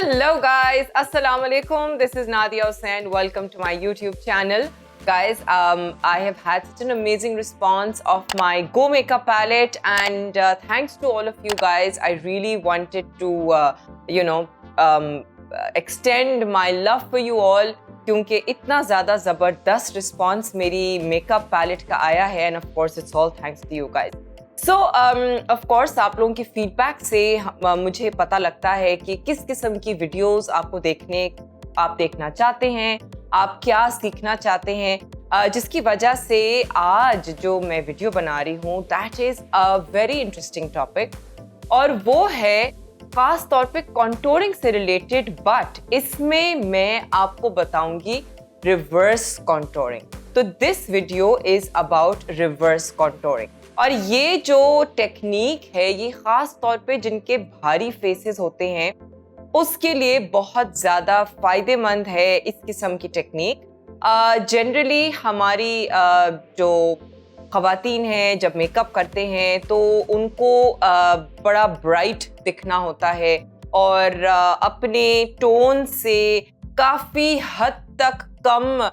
Hello guys, Assalamu alaikum. This is Nadia Hussain. Welcome to my YouTube channel. Guys, I have had such an amazing response of my Go Makeup palette, and thanks to all of you guys. I really wanted to, extend my love for you all क्योंकि इतना ज़्यादा ज़बरदस्त response मेरी makeup palette का आया है and of course it's all thanks to you guys. So of course आप लोगों की फीडबैक से मुझे पता लगता है कि किस किस्म की वीडियोस आप देखना चाहते हैं, आप क्या सीखना चाहते हैं, जिसकी वजह से आज जो मैं वीडियो बना रही हूँ that is a very interesting topic, और वो है खास तौर पे कॉन्टोरिंग से रिलेटेड, बट इसमें मैं आपको बताऊंगी रिवर्स कॉन्टोरिंग. तो this video is about reverse contouring, और ये जो टेक्निक है ये खास तौर पे जिनके भारी फेसेस होते हैं उसके लिए बहुत ज़्यादा फायदेमंद है इस किस्म की टेक्निक. जनरली हमारी जो ख़वातीन हैं जब मेकअप करते हैं तो उनको बड़ा ब्राइट दिखना होता है और अपने टोन से काफ़ी हद तक कम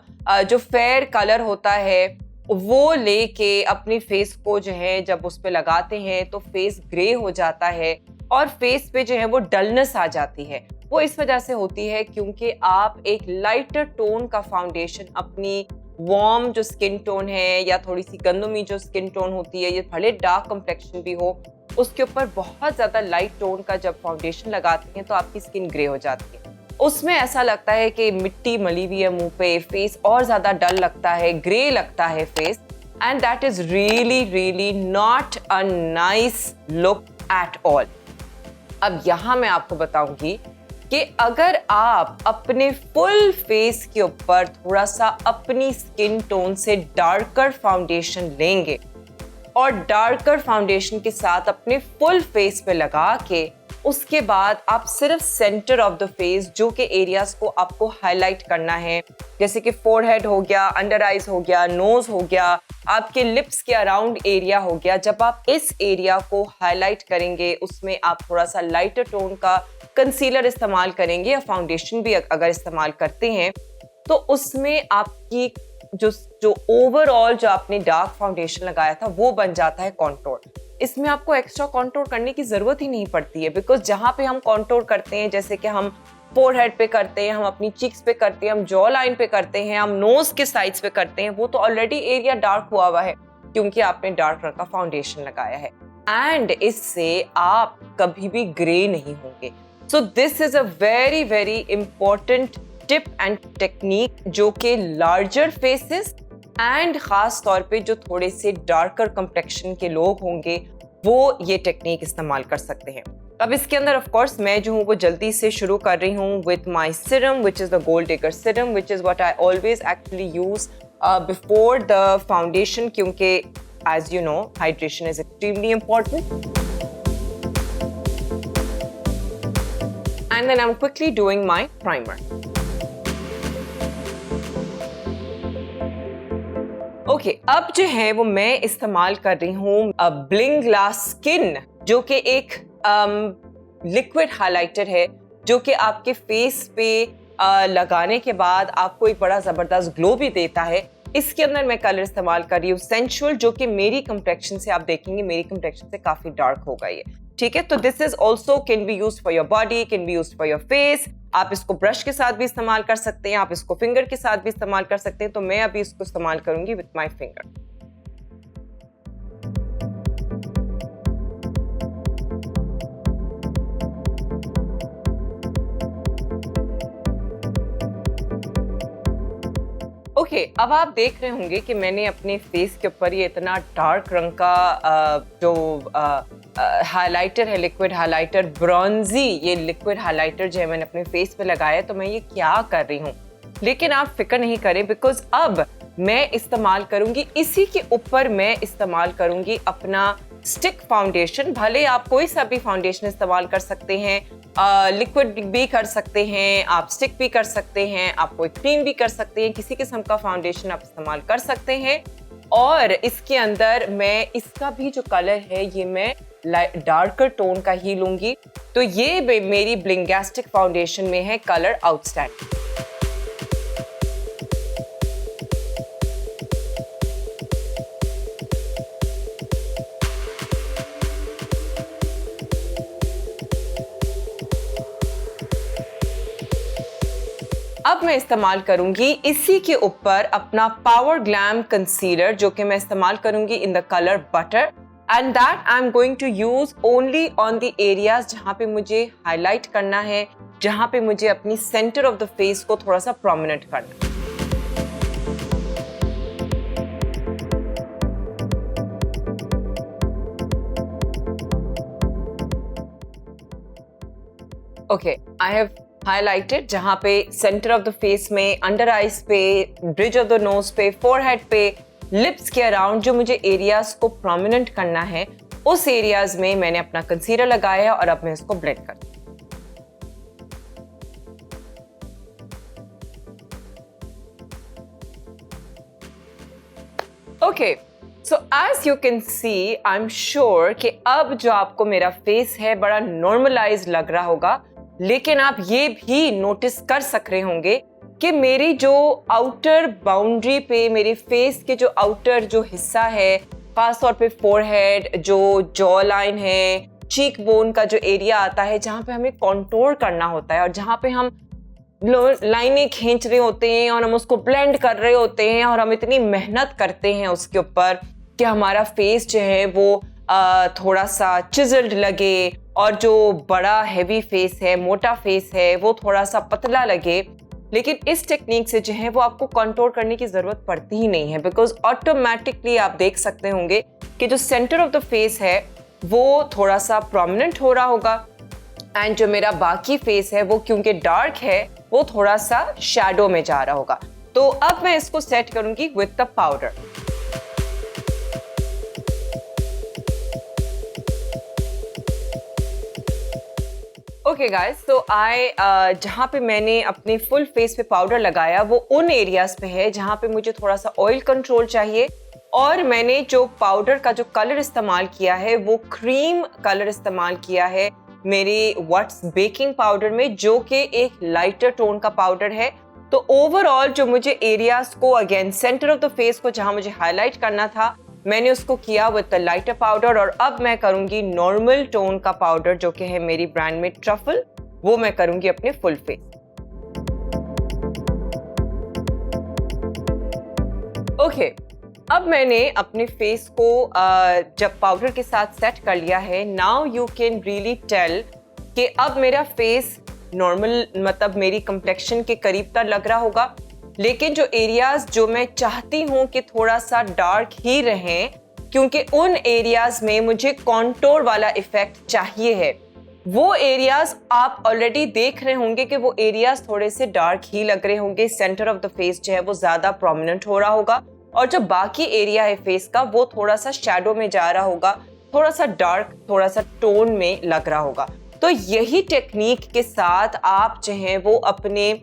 जो फेयर कलर होता है वो लेके अपनी फेस को जो है जब उस पे लगाते हैं तो फेस ग्रे हो जाता है और फेस पे जो है वो डलनेस आ जाती है. वो इस वजह से होती है क्योंकि आप एक लाइटर टोन का फाउंडेशन अपनी वार्म जो स्किन टोन है या थोड़ी सी गंदमी जो स्किन टोन होती है, ये भले डार्क कम्प्लेक्शन भी हो, उसके ऊपर बहुत ज़्यादा लाइट टोन का जब फाउंडेशन लगाते हैं तो आपकी स्किन ग्रे हो जाती है. उसमें ऐसा लगता है कि मिट्टी मली हुई है मुंह पे, फेस और ज़्यादा डल लगता है, ग्रे लगता है face, and that is really really not a nice look at all. अब यहाँ मैं आपको बताऊंगी कि अगर आप अपने फुल फेस के ऊपर थोड़ा सा अपनी स्किन टोन से डार्कर फाउंडेशन लेंगे और डार्कर फाउंडेशन के साथ अपने फुल फेस पे लगा के उसके बाद आप सिर्फ सेंटर ऑफ द फेस जो कि एरियाज को आपको हाईलाइट करना है, जैसे कि फोरहेड हो गया, अंडर आइज हो गया, नोज हो गया, आपके लिप्स के अराउंड एरिया हो गया, जब आप इस एरिया को हाईलाइट करेंगे उसमें आप थोड़ा सा लाइटर टोन का कंसीलर इस्तेमाल करेंगे या फाउंडेशन भी अगर इस्तेमाल करते हैं तो उसमें आपकी जो ओवरऑल जो आपने डार्क फाउंडेशन लगाया था वो बन जाता है कॉन्टोर. इसमें आपको एक्स्ट्रा कॉन्टोर करने की ज़रूरत ही नहीं पड़ती है, बिकॉज जहाँ पे हम कॉन्टोर करते हैं, जैसे कि हम फोरहेड पे करते हैं, हम अपनी चीक्स पे करते हैं, हम जॉ लाइन पे करते हैं, हम नोज के साइड्स पे करते हैं, वो तो ऑलरेडी एरिया डार्क हुआ है क्योंकि आपने डार्क रंग का फाउंडेशन लगाया है, एंड इससे आप कभी भी ग्रे नहीं होंगे. So this is a very very important tip and technique जो कि लार्जर फेसेस एंड खास तौर पे जो थोड़े से डार्कर कम्प्लेक्शन के लोग होंगे वो ये टेक्निक इस्तेमाल कर सकते हैं. अब इसके अंदर ऑफ कोर्स मैं जो हूँ वो जल्दी से शुरू कर रही हूँ with my serum which is the gold digger serum, which is what I always actually use before the foundation, क्योंकि as you know hydration is extremely important. And then I'm quickly doing my primer. Okay, अब जो है वो मैं इस्तेमाल कर रही हूँ ब्लिंग ग्लास स्किन, जो कि एक लिक्विड हाइलाइटर है जो कि आपके फेस पे लगाने के बाद आपको एक बड़ा ज़बरदस्त ग्लो भी देता है. इसके अंदर मैं कलर इस्तेमाल कर रही हूँ सेंशुअल, जो कि मेरी कंप्लेक्शन से आप देखेंगे मेरी कंप्लेक्शन से काफ़ी डार्क हो गई है. ठीक है, तो this is also can be used for your body, can be used for your face. आप इसको ब्रश के साथ भी इस्तेमाल कर सकते हैं, आप इसको फिंगर के साथ भी इस्तेमाल कर सकते हैं. तो मैं अभी इसको इस्तेमाल करूंगी विथ माई फिंगर. ओके, अब आप देख रहे होंगे कि मैंने अपने फेस के ऊपर ये इतना डार्क रंग का जो हाइलाइटर है, लिक्विड हाइलाइटर, ब्रॉन्जी ये लिक्विड हाइलाइटर जो है मैंने अपने फेस पे लगाया है. तो मैं ये क्या कर रही हूँ, लेकिन आप फिक्र नहीं करें बिकॉज अब मैं इस्तेमाल करूंगी इसी के ऊपर मैं इस्तेमाल करूंगी अपना स्टिक फाउंडेशन. भले आप कोई सा भी फाउंडेशन इस्तेमाल कर सकते हैं, लिक्विड भी कर सकते हैं, आप स्टिक भी कर सकते हैं, आप कोई क्रीम भी कर सकते हैं, किसी किस्म का फाउंडेशन आप इस्तेमाल कर सकते हैं. और इसके अंदर मैं इसका भी जो कलर है ये मैं डार्कर टोन का ही लूंगी। तो ये मेरी ब्लिंगास्टिक फाउंडेशन में है कलर आउटस्टैंडिंग। अब मैं इस्तेमाल करूंगी इसी के ऊपर अपना पावर ग्लैम कंसीलर, जो कि मैं इस्तेमाल करूंगी in the colour butter, and that I am going to use only on the areas जहां पे मुझे हाईलाइट करना है, जहां पे मुझे अपनी सेंटर ऑफ द फेस को थोड़ा सा प्रोमिनेंट करना है। ओके, आई हैव हाईलाइटेड जहां पे सेंटर ऑफ द फेस में, अंडर आईज पे, ब्रिज ऑफ द नोज पे, फोरहेड पे, लिप्स के अराउंड जो मुझे एरियाज को प्रोमिनेंट करना है, उस एरियाज में मैंने अपना कंसीलर लगाया है और अब मैं इसको ब्लेंड करती हूँ। Okay, so as you can see, I am sure कि अब जो आपको मेरा फेस है बड़ा नॉर्मलाइज लग रहा होगा, लेकिन आप ये भी नोटिस कर सक रहे होंगे कि मेरी जो आउटर बाउंड्री पे, मेरे फेस के जो आउटर जो हिस्सा है, खास तौर पे फोरहेड, जो जॉ लाइन है, चीक बोन का जो एरिया आता है, जहाँ पे हमें कॉन्टोर करना होता है और जहाँ पे हम लाइनें खींच रहे होते हैं और हम उसको ब्लेंड कर रहे होते हैं और हम इतनी मेहनत करते हैं उसके ऊपर कि हमारा फेस जो है वो थोड़ा सा चिजल्ड लगे और जो बड़ा हैवी फेस है, मोटा फेस है, वो थोड़ा सा पतला लगे। लेकिन इस टेक्निक से जो है वो आपको कंट्रोल करने की जरूरत पड़ती ही नहीं है, बिकॉज ऑटोमेटिकली आप देख सकते होंगे कि जो सेंटर ऑफ द फेस है वो थोड़ा सा प्रोमिनेंट हो रहा होगा, एंड जो मेरा बाकी फेस है वो क्योंकि डार्क है वो थोड़ा सा शैडो में जा रहा होगा। तो अब मैं इसको सेट करूंगी with the powder. Okay guys, तो जहाँ पे मैंने अपने फुल फेस पे पाउडर लगाया वो उन एरियाज पे है जहाँ पे मुझे थोड़ा सा ऑयल कंट्रोल चाहिए, और मैंने जो पाउडर का जो कलर इस्तेमाल किया है वो क्रीम कलर इस्तेमाल किया है मेरे वट्स बेकिंग पाउडर में, जो कि एक लाइटर टोन का पाउडर है। तो ओवरऑल जो मुझे एरियाज को, again centre of the face को जहाँ मुझे हाईलाइट करना था, मैंने उसको किया विद द लाइटर पाउडर। और अब मैं करूंगी नॉर्मल टोन का पाउडर जो कि है मेरी ब्रांड में ट्रफल, वो मैं करूंगी अपने फुल फेस। ओके, अब मैंने अपने फेस को जब पाउडर के साथ सेट कर लिया है, now you can really tell कि अब मेरा फेस नॉर्मल, मतलब मेरी कंप्लेक्शन के करीब तक लग रहा होगा, लेकिन जो एरियाज जो मैं चाहती हूँ कि थोड़ा सा डार्क ही रहें, क्योंकि उन एरियाज में मुझे कॉन्टोर वाला इफेक्ट चाहिए है, वो एरियाज आप ऑलरेडी देख रहे होंगे कि वो एरियाज थोड़े से डार्क ही लग रहे होंगे। सेंटर ऑफ द फेस जो है वो ज्यादा प्रोमिनेंट हो रहा होगा, और जो बाकी एरिया है फेस का वो थोड़ा सा शैडो में जा रहा होगा, थोड़ा सा डार्क, थोड़ा सा टोन में लग रहा होगा। तो यही टेक्निक के साथ आप जो है वो अपने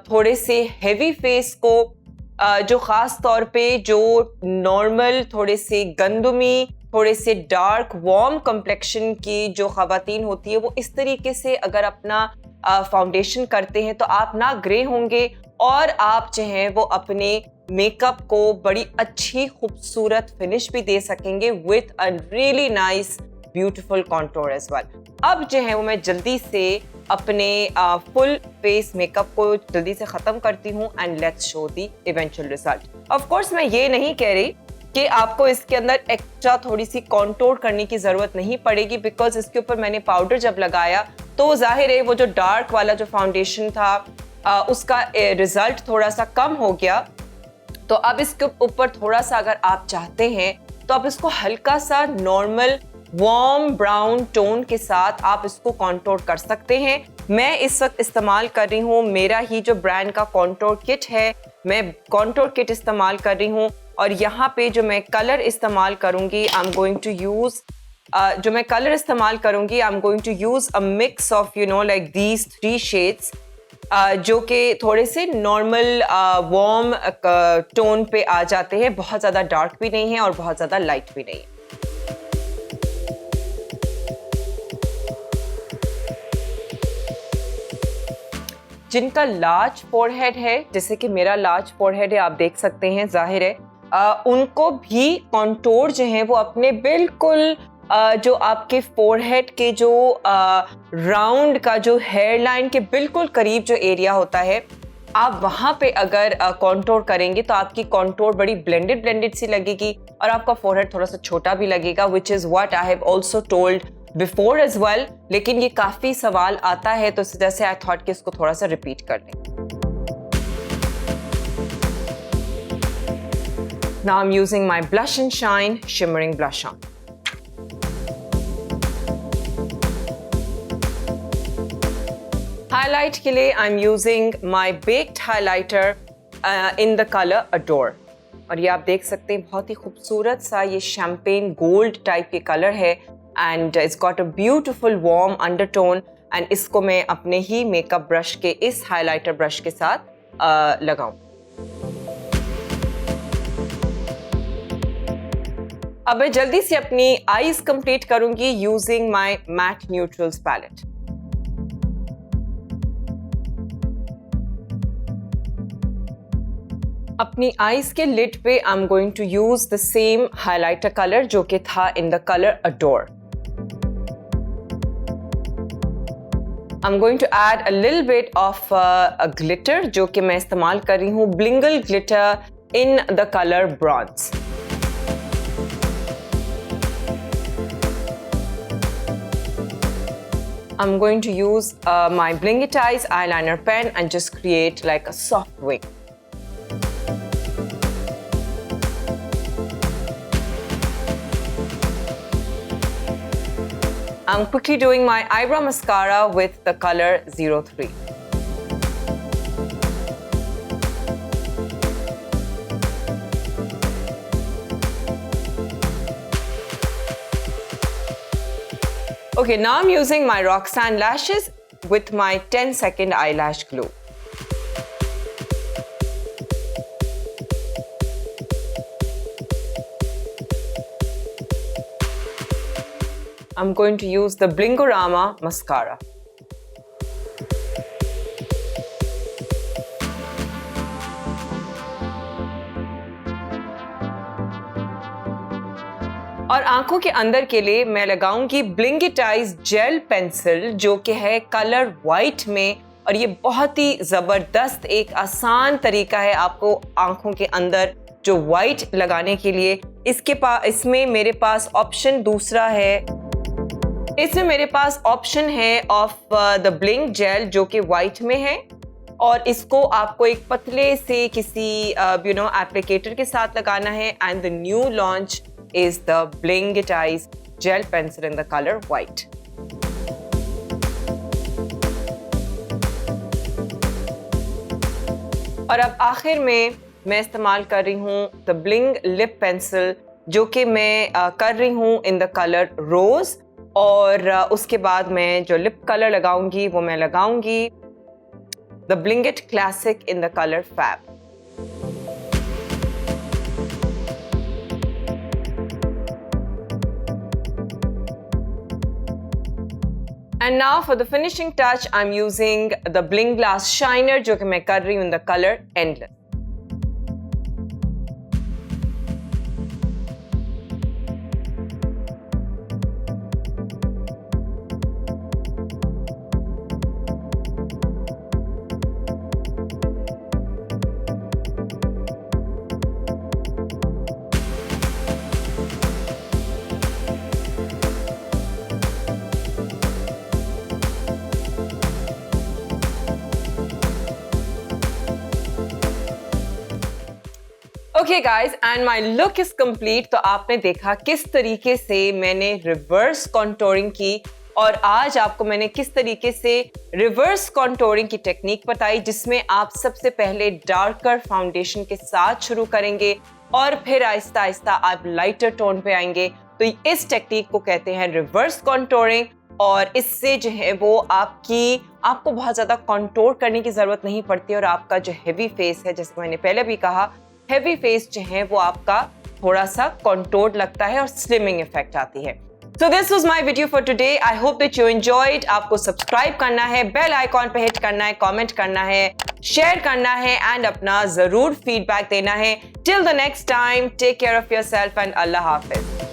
थोड़े से हैवी फेस को, जो खास तौर पे जो नॉर्मल थोड़े से गंदुमी, थोड़े से डार्क वार्म कम्प्लेक्शन की जो ख़वातीन होती है, वो इस तरीके से अगर अपना फाउंडेशन करते हैं तो आप ना ग्रे होंगे, और आप जो हैं वो अपने मेकअप को बड़ी अच्छी खूबसूरत फिनिश भी दे सकेंगे with a really nice beautiful contour as well. अब जो है वो मैं जल्दी से अपने फुल फेस मेकअप को जल्दी से ख़त्म करती हूँ, and let's show the eventual result. Of course मैं ये नहीं कह रही कि आपको इसके अंदर एक्स्ट्रा थोड़ी सी कॉन्टोर करने की ज़रूरत नहीं पड़ेगी, बिकॉज इसके ऊपर मैंने पाउडर जब लगाया तो जाहिर है वो जो डार्क वाला जो फाउंडेशन था उसका रिजल्ट थोड़ा सा कम हो गया। तो अब इसके ऊपर थोड़ा सा अगर आप चाहते हैं तो आप इसको हल्का सा नॉर्मल वार्म ब्राउन टोन के साथ आप इसको कॉन्टोर कर सकते हैं। मैं इस वक्त इस्तेमाल कर रही हूँ मेरा ही जो ब्रांड का कॉन्टोर किट है, मैं कॉन्टोर किट इस्तेमाल कर रही हूँ, और यहाँ पे जो मैं कलर इस्तेमाल करूँगी, I am going to use a mix of like these 3 shades, जो कि थोड़े से नॉर्मल वार्म टोन पे आ जाते हैं, बहुत ज़्यादा डार्क भी नहीं है और बहुत ज़्यादा लाइट भी नहीं है। जिनका लार्ज फोरहेड है, जैसे कि मेरा लार्ज फोरहेड है, आप देख सकते हैं, जाहिर है उनको भी कॉन्टोर जो है वो अपने बिल्कुल जो आपके फोरहेड के जो राउंड का जो हेयर लाइन के बिल्कुल करीब जो एरिया होता है, आप वहां पे अगर कॉन्टोर करेंगे तो आपकी कॉन्टोर बड़ी ब्लेंडेड सी लगेगी और आपका फोरहेड थोड़ा सा छोटा भी लगेगा, which is what I have also told before as well. लेकिन ये काफी सवाल आता है तो इस वजह से आई थॉट कि इसको थोड़ा सा रिपीट कर लें। Now I'm using my Blush and Shine Shimmering Blush on. Highlight के लिए I'm using my Baked Highlighter in the color Adore. और ये आप देख सकते हैं बहुत ही खूबसूरत सा ये शैम्पेन गोल्ड टाइप के कलर है and it's got a beautiful warm undertone and इसको मैं अपने ही मेकअप ब्रश के इस हाइलाइटर ब्रश के साथ लगाऊं। अब मैं जल्दी से अपनी आईज कंप्लीट करूंगी using my matte neutrals palette. अपनी आईज के लिड पे I am going to use the same highlighter colour जो कि था in the colour adore. I am going to add a little bit of glitter जो कि मैं इस्तेमाल कर रही हूँ blingle glitter in the colour bronze. I'm going to use my Blingitize eyeliner pen and just create like a soft wing. I'm quickly doing my eyebrow mascara with the color 03. Okay, now I'm using my Roxanne lashes with my 10-second eyelash glue. I'm going to use the Blingorama mascara. और आंखों के अंदर के लिए मैं लगाऊंगी ब्लिंगिटाइज jail pencil जो कि है कलर वाइट में और ये बहुत ही जबरदस्त एक आसान तरीका है आपको आंखों के अंदर जो वाइट लगाने के लिए। इसमें मेरे पास ऑप्शन दूसरा है, इसमें मेरे पास ऑप्शन है ऑफ द ब्लिंग जेल जो कि वाइट में है और इसको आपको एक पतले से किसी एप्लीकेटर के साथ लगाना है and the new launch is the Blingitize gel pencil in the color white. और अब आखिर में मैं इस्तेमाल कर रही हूँ the Bling lip pencil जो कि मैं कर रही हूँ in the color rose और उसके बाद मैं जो लिप कलर लगाऊंगी वो मैं लगाऊंगी the Blingit Classic in the color Fab. And now for the finishing touch, I'm using the Bling Glass Shiner जो कि मैं कर रही हूँ in the color Endless. Okay guys, and my look is complete. तो आपने देखा किस तरीके से मैंने रिवर्स कॉन्टोरिंग की और आज आपको मैंने किस तरीके से रिवर्स कॉन्टोरिंग की टेक्निक बताई जिसमें आप सबसे पहले डार्कर फाउंडेशन के साथ शुरू करेंगे और फिर आहिस्ता आहिस्ता आप लाइटर टोन पे आएंगे। तो इस टेक्निक को कहते हैं रिवर्स कॉन्टोरिंग और इससे जो है वो आपको बहुत ज़्यादा कॉन्टोर करने की ज़रूरत नहीं पड़ती और आपका जो हेवी फेस है, जैसे मैंने पहले भी कहा, हेवी फेस जो है वो आपका थोड़ा सा कॉन्टोर्ड लगता है और स्लिमिंग इफेक्ट आती है। So this was my video for today. I hope that you enjoyed. आपको सब्सक्राइब करना है, बेल आइकॉन पे हिट करना है, कमेंट करना है, शेयर करना है एंड अपना जरूर फीडबैक देना है. Till the next time, take care of yourself and Allah Hafiz.